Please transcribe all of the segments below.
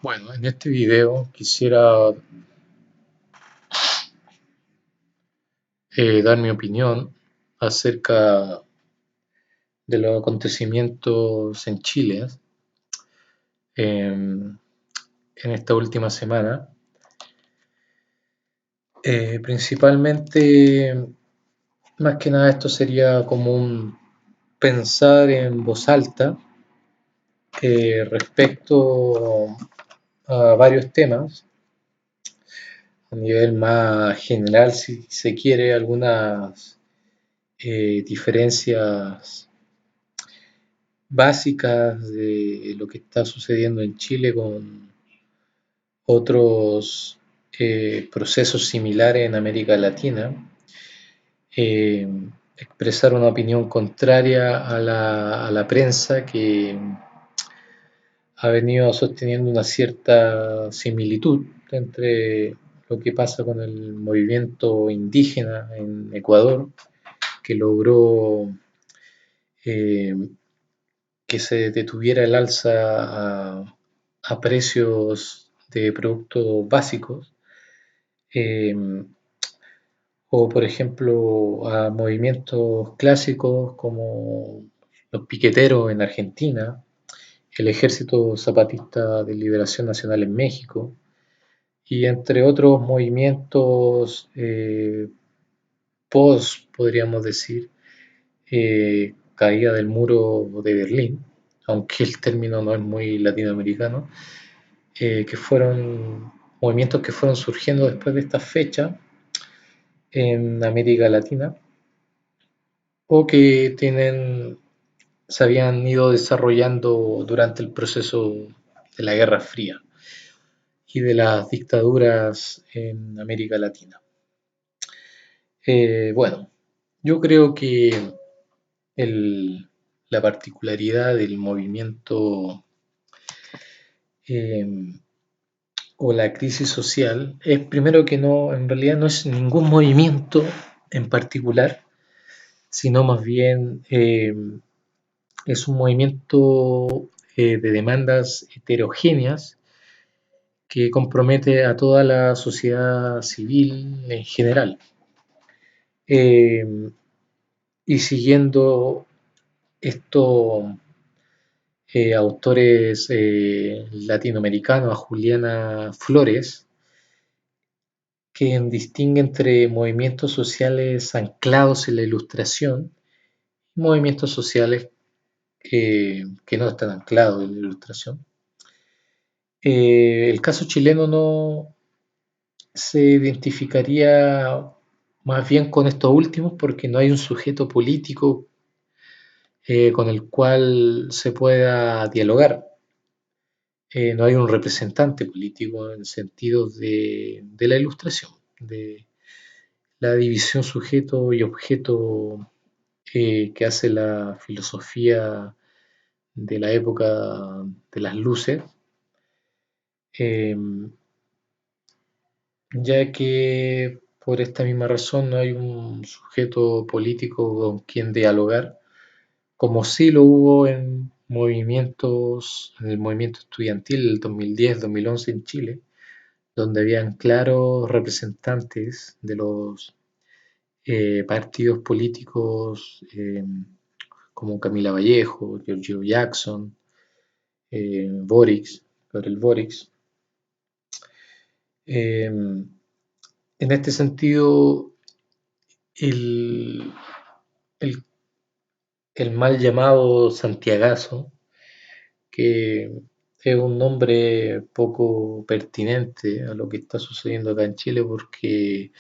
Bueno, en este video quisiera dar mi opinión acerca de los acontecimientos en Chile en esta última semana. Principalmente, más que nada, esto sería como un pensar en voz alta respecto a varios temas, a nivel más general, si se quiere, algunas diferencias básicas de lo que está sucediendo en Chile con otros procesos similares en América Latina, eh, expresar una opinión contraria a la prensa que ha venido sosteniendo una cierta similitud entre lo que pasa con el movimiento indígena en Ecuador, que logró eh, que se detuviera el alza a precios de productos básicos, eh, o por ejemplo a movimientos clásicos como los piqueteros en Argentina, el Ejército Zapatista de Liberación Nacional en México, y entre otros movimientos post, podríamos decir, caída del muro de Berlín, aunque el término no es muy latinoamericano, que fueron movimientos que fueron surgiendo después de esta fecha en América Latina o que se habían ido desarrollando durante el proceso de la Guerra Fría y de las dictaduras en América Latina. Bueno, yo creo que el, la particularidad del movimiento eh, o la crisis social es primero que no, en realidad no es ningún movimiento en particular, sino más bien es un movimiento de demandas heterogéneas que compromete a toda la sociedad civil en general. Eh, y siguiendo estos autores latinoamericanos, a Juliana Flores, que distingue entre movimientos sociales anclados en la ilustración y movimientos sociales que no están anclados en la ilustración. El caso chileno no se identificaría más bien con estos últimos porque no hay un sujeto político con el cual se pueda dialogar. No hay un representante político en el sentido de la ilustración, de la división sujeto y objeto que hace la filosofía de la época de las luces, eh, ya que por esta misma razón no hay un sujeto político con quien dialogar, como sí lo hubo en movimientos, en el movimiento estudiantil del 2010-2011 en Chile, donde habían claros representantes de los partidos políticos como Camila Vallejo, Giorgio Jackson, Boric, Gabriel Boric. En este sentido, el, el, el mal llamado Santiagazo, que es un nombre poco pertinente a lo que está sucediendo acá en Chile porque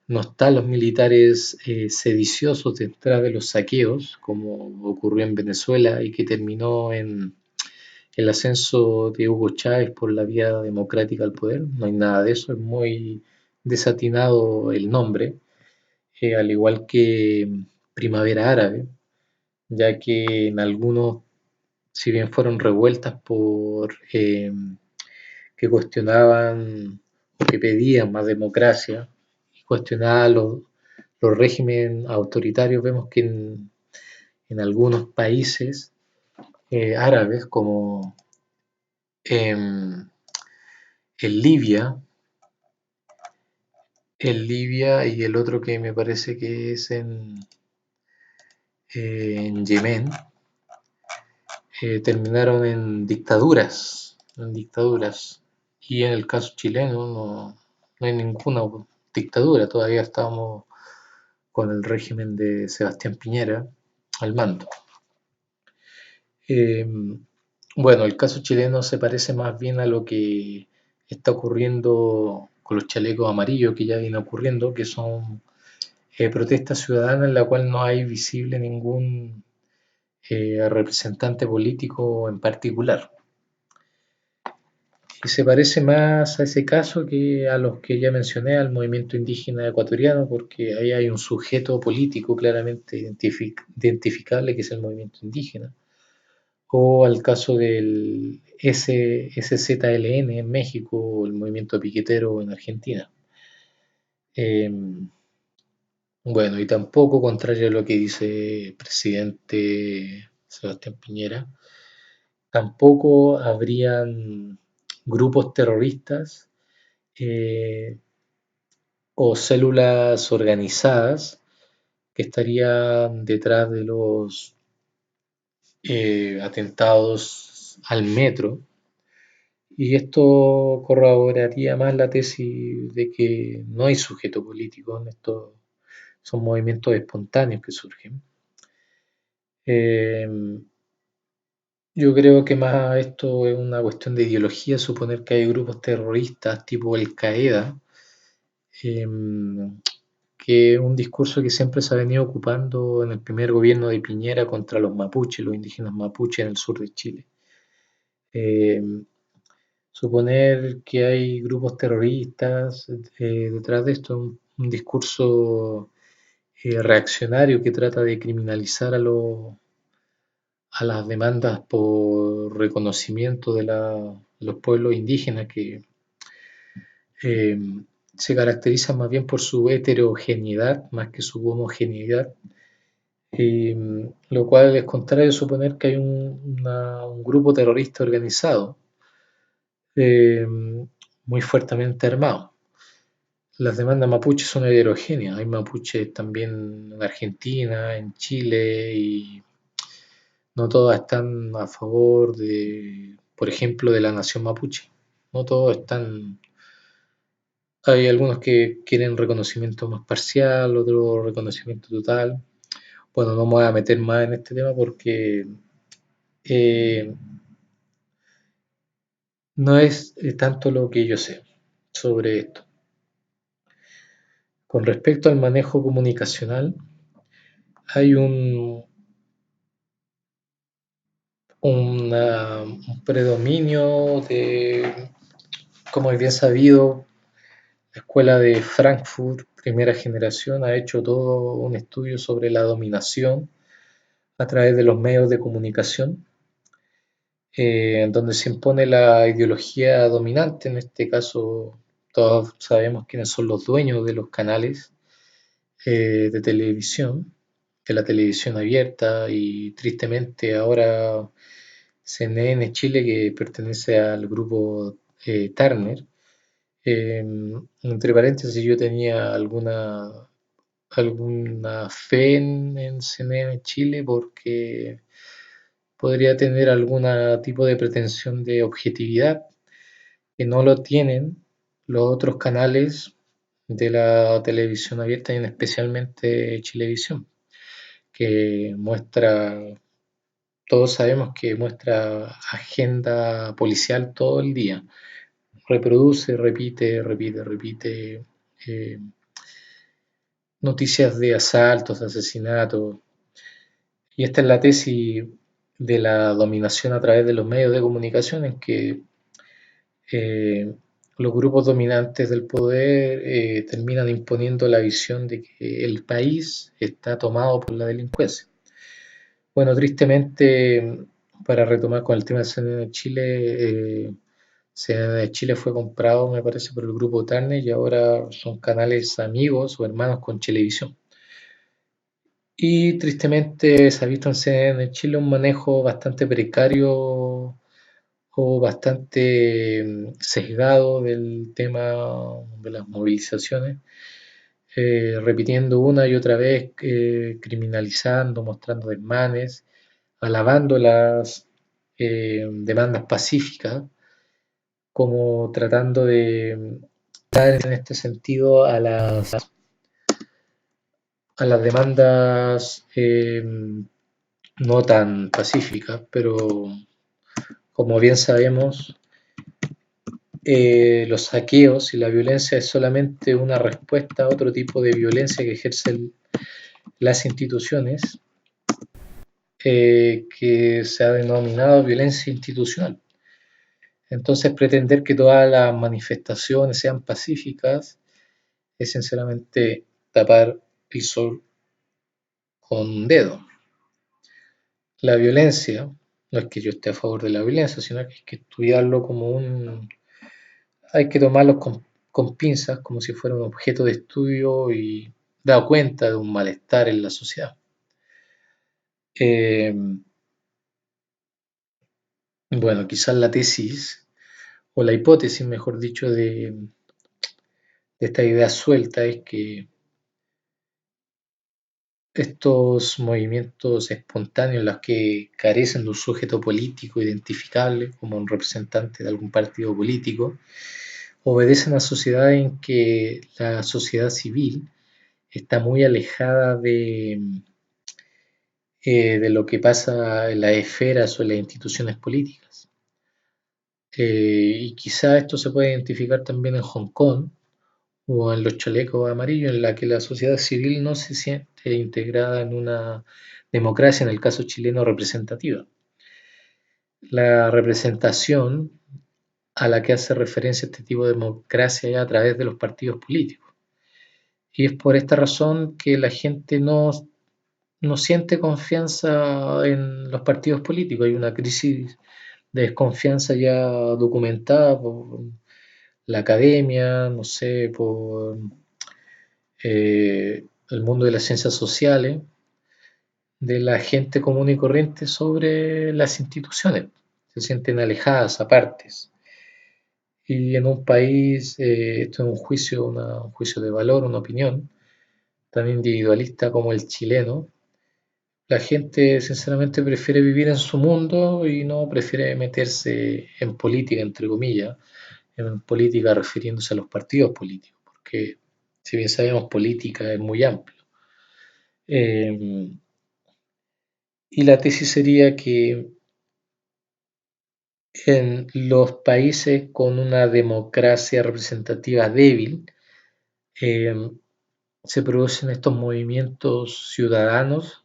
no están los militares sediciosos detrás de los saqueos, como ocurrió en Venezuela y que terminó en el ascenso de Hugo Chávez por la vía democrática al poder. No hay nada de eso, es muy desatinado el nombre, al igual que Primavera Árabe, ya que en algunos, si bien fueron revueltas por que cuestionaban o que pedían más democracia y cuestionaban los regímenes autoritarios, vemos que en algunos países árabes como en Libia, y el otro que me parece que es en Yemen, terminaron en dictaduras. Y en el caso chileno no hay ninguna dictadura, todavía estamos con el régimen de Sebastián Piñera al mando. Eh, bueno, el caso chileno se parece más bien a lo que está ocurriendo con los chalecos amarillos que ya viene ocurriendo, que son protestas ciudadanas en la cual no hay visible ningún representante político en particular. Y se parece más a ese caso que a los que ya mencioné, al movimiento indígena ecuatoriano, porque ahí hay un sujeto político claramente identificable, que es el movimiento indígena, o al caso del SZLN en México, o el movimiento piquetero en Argentina. Eh, bueno, y tampoco, contrario a lo que dice el presidente Sebastián Piñera, tampoco habrían grupos terroristas eh, o células organizadas que estarían detrás de los atentados al metro. Y esto corroboraría más la tesis de que no hay sujeto político en estos, son movimientos espontáneos que surgen. Eh, yo creo que más esto es una cuestión de ideología, suponer que hay grupos terroristas tipo Al Qaeda, eh, que es un discurso que siempre se ha venido ocupando en el primer gobierno de Piñera contra los mapuches, los indígenas mapuches en el sur de Chile. Eh, suponer que hay grupos terroristas detrás de esto, un discurso reaccionario que trata de criminalizar a las demandas por reconocimiento de los pueblos indígenas que eh, se caracterizan más bien por su heterogeneidad más que su homogeneidad, lo cual es contrario a suponer que hay un grupo terrorista organizado eh, muy fuertemente armado. Las demandas mapuches son heterogéneas, hay mapuches también en Argentina, en Chile, y no todas están a favor de, por ejemplo, de la nación mapuche. No todos están. Hay algunos que quieren reconocimiento más parcial, otros reconocimiento total. Bueno, no me voy a meter más en este tema porque eh, no es tanto lo que yo sé sobre esto. Con respecto al manejo comunicacional, hay un predominio de, como es bien sabido, la escuela de Frankfurt, primera generación, ha hecho todo un estudio sobre la dominación a través de los medios de comunicación, en donde se impone la ideología dominante. En este caso, todos sabemos quiénes son los dueños de los canales de televisión, de la televisión abierta, y tristemente ahora CNN Chile, que pertenece al grupo Turner. Entre paréntesis, yo tenía alguna fe en CNN Chile porque podría tener algún tipo de pretensión de objetividad que no lo tienen los otros canales de la televisión abierta, y especialmente Chilevisión, que muestra, todos sabemos que muestra agenda policial todo el día, reproduce, repite, repite, repite noticias de asaltos, asesinatos, y esta es la tesis de la dominación a través de los medios de comunicación, en que eh, los grupos dominantes del poder terminan imponiendo la visión de que el país está tomado por la delincuencia. Bueno, tristemente, para retomar con el tema de CNN de Chile, CNN de Chile fue comprado, me parece, por el grupo Turner, y ahora son canales amigos o hermanos con Chilevisión. Y tristemente se ha visto en CNN de Chile un manejo bastante precario o bastante sesgado del tema de las movilizaciones, repitiendo una y otra vez, criminalizando, mostrando desmanes, alabando las demandas pacíficas, como tratando de dar en este sentido a las demandas no tan pacíficas, pero como bien sabemos, los saqueos y la violencia es solamente una respuesta a otro tipo de violencia que ejercen las instituciones, que se ha denominado violencia institucional. Entonces, pretender que todas las manifestaciones sean pacíficas es sinceramente tapar el sol con un dedo. La violencia, no es que yo esté a favor de la violencia, sino que hay que estudiarlo como hay que tomarlo con pinzas, como si fuera un objeto de estudio y dar cuenta de un malestar en la sociedad. Eh, bueno, quizás la tesis, o la hipótesis, mejor dicho, de esta idea suelta es que estos movimientos espontáneos, los que carecen de un sujeto político identificable como un representante de algún partido político, obedecen a sociedades en que la sociedad civil está muy alejada de lo que pasa en las esferas o en las instituciones políticas. Y quizá esto se puede identificar también en Hong Kong o en los chalecos amarillos, en la que la sociedad civil no se siente integrada en una democracia, en el caso chileno, representativa. La representación a la que hace referencia este tipo de democracia es a través de los partidos políticos. Y es por esta razón que la gente no siente confianza en los partidos políticos. Hay una crisis de desconfianza ya documentada por la academia, no sé, por el mundo de las ciencias sociales, de la gente común y corriente sobre las instituciones. Se sienten alejadas, apartes. Y en un país, esto es un juicio de valor, una opinión, tan individualista como el chileno, la gente sinceramente prefiere vivir en su mundo y no prefiere meterse en política, entre comillas, en política refiriéndose a los partidos políticos, porque si bien sabemos política es muy amplio. Eh, y la tesis sería que en los países con una democracia representativa débil, eh, se producen estos movimientos ciudadanos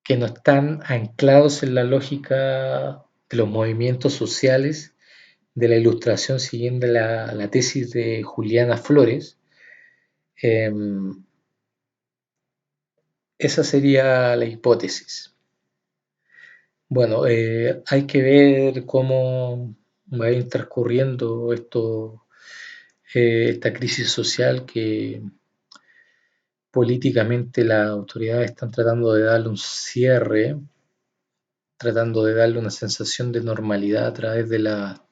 que no están anclados en la lógica de los movimientos sociales de la Ilustración, siguiendo la tesis de Juliana Flores. Eh, Esa sería la hipótesis. Bueno, hay que ver cómo va a ir transcurriendo esta crisis social que políticamente las autoridades están tratando de darle un cierre, tratando de darle una sensación de normalidad a través de la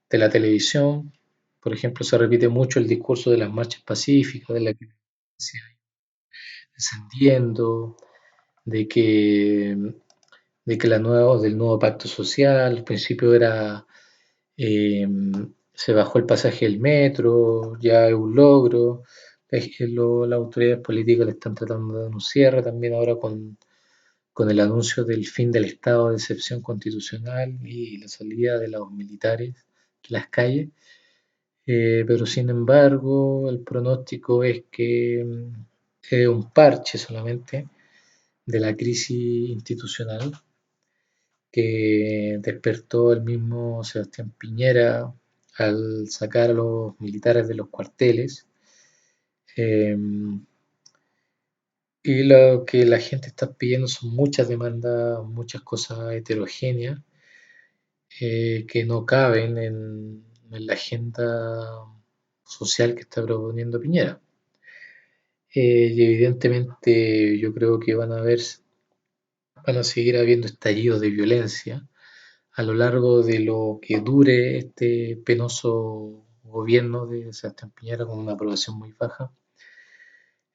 televisión. Por ejemplo, se repite mucho el discurso de las marchas pacíficas, de la que se descendiendo, de que, del nuevo pacto social. Al principio eh, se bajó el pasaje del metro, ya es un logro. Las autoridades políticas le están tratando de dar un cierre también ahora con el anuncio del fin del estado de excepción constitucional y la salida de los militares de las calles. Pero sin embargo, el pronóstico es que es un parche solamente de la crisis institucional que despertó el mismo Sebastián Piñera al sacar a los militares de los cuarteles. Eh, y lo que la gente está pidiendo son muchas demandas, muchas cosas heterogéneas, que no caben en la agenda social que está proponiendo Piñera. Y evidentemente yo creo que van a seguir habiendo estallidos de violencia a lo largo de lo que dure este penoso gobierno de Sebastián Piñera con una aprobación muy baja.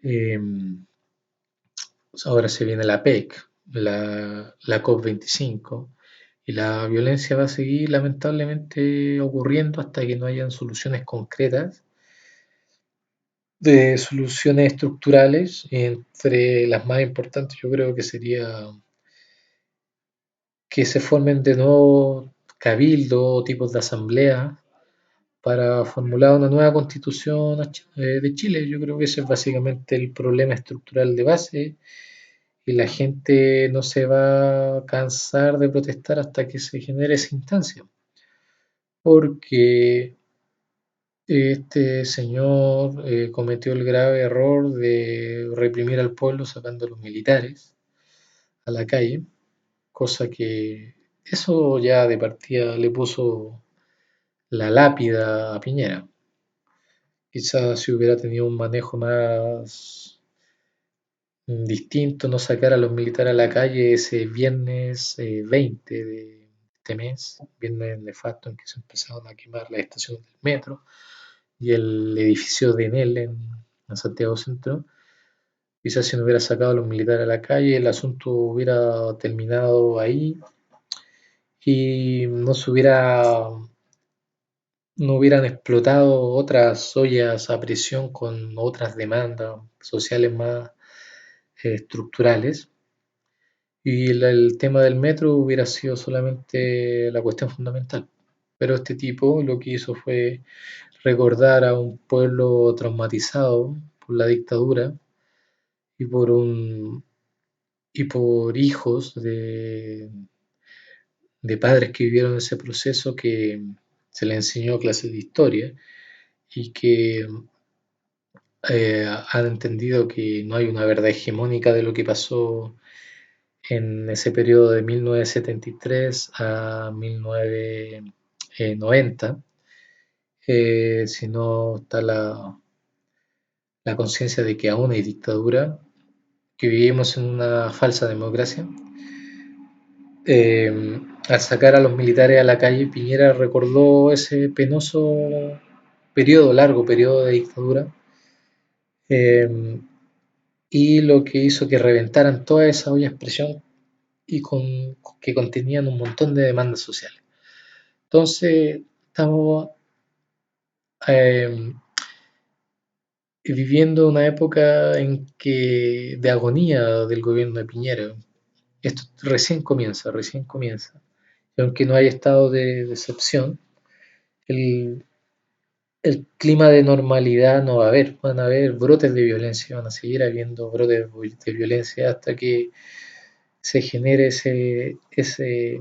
Eh, Ahora se viene la PEC, la COP25, y la violencia va a seguir lamentablemente ocurriendo hasta que no hayan soluciones concretas, de soluciones estructurales. Entre las más importantes yo creo que sería que se formen de nuevo cabildos o tipos de asamblea para formular una nueva constitución de Chile. Yo creo que ese es básicamente el problema estructural de base, y la gente no se va a cansar de protestar hasta que se genere esa instancia, porque este señor cometió el grave error de reprimir al pueblo sacando a los militares a la calle, cosa que eso ya de partida le puso la lápida a Piñera. Quizás si hubiera tenido un manejo más distinto, no sacar a los militares a la calle ese viernes 20 de este mes, viernes nefasto en que se empezaron a quemar las estaciones del metro y el edificio de Enel en Santiago Centro. Quizás si no hubiera sacado a los militares a la calle, el asunto hubiera terminado ahí y no hubieran explotado otras ollas a presión con otras demandas sociales más estructurales. Y el tema del metro hubiera sido solamente la cuestión fundamental. Pero este tipo lo que hizo fue recordar a un pueblo traumatizado por la dictadura y por hijos de padres que vivieron ese proceso, que se les enseñó clases de historia y que han entendido que no hay una verdad hegemónica de lo que pasó en ese periodo de 1973 a 1990, sino está la conciencia de que aún hay dictadura, que vivimos en una falsa democracia. Al sacar a los militares a la calle, Piñera recordó ese penoso periodo, largo periodo de dictadura, eh, y lo que hizo que reventaran todas esas ollas de presión que contenían un montón de demandas sociales. Entonces, estamos eh, viviendo una época de agonía del gobierno de Piñera. Esto recién comienza, recién comienza. Y aunque no haya estado de decepción, el, el clima de normalidad no va a haber. Van a haber brotes de violencia, van a seguir habiendo brotes de violencia hasta que se genere ese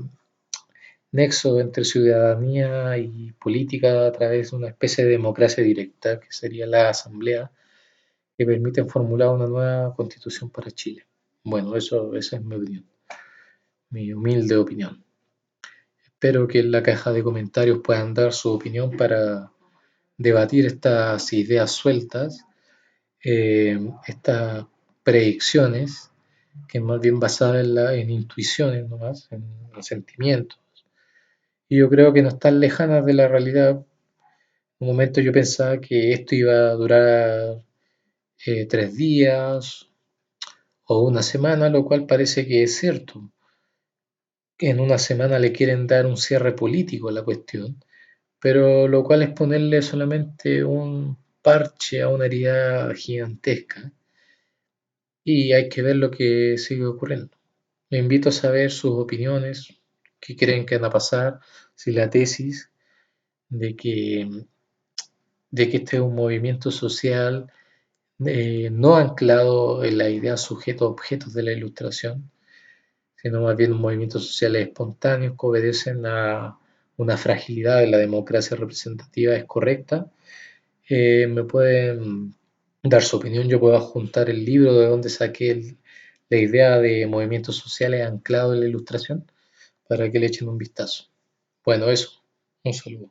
nexo entre ciudadanía y política a través de una especie de democracia directa, que sería la asamblea, que permiten formular una nueva constitución para Chile. Bueno, esa es mi opinión, mi humilde opinión. Espero que en la caja de comentarios puedan dar su opinión para debatir estas ideas sueltas, estas predicciones, que es más bien basada en intuiciones nomás, en sentimientos. Y yo creo que no están lejanas de la realidad. En un momento yo pensaba que esto iba a durar 3 días o una semana, lo cual parece que es cierto. En una semana le quieren dar un cierre político a la cuestión, pero lo cual es ponerle solamente un parche a una herida gigantesca, y hay que ver lo que sigue ocurriendo. Le invito a saber sus opiniones, qué creen que van a pasar, si la tesis de que, de que este es un movimiento social no anclado en la idea sujeto-objetos de la ilustración, sino más bien un movimiento social espontáneo que obedecen a una fragilidad de la democracia representativa, es correcta. Me pueden dar su opinión, yo puedo adjuntar el libro de donde saqué la idea de movimientos sociales anclados en la ilustración para que le echen un vistazo. Bueno, eso, un saludo.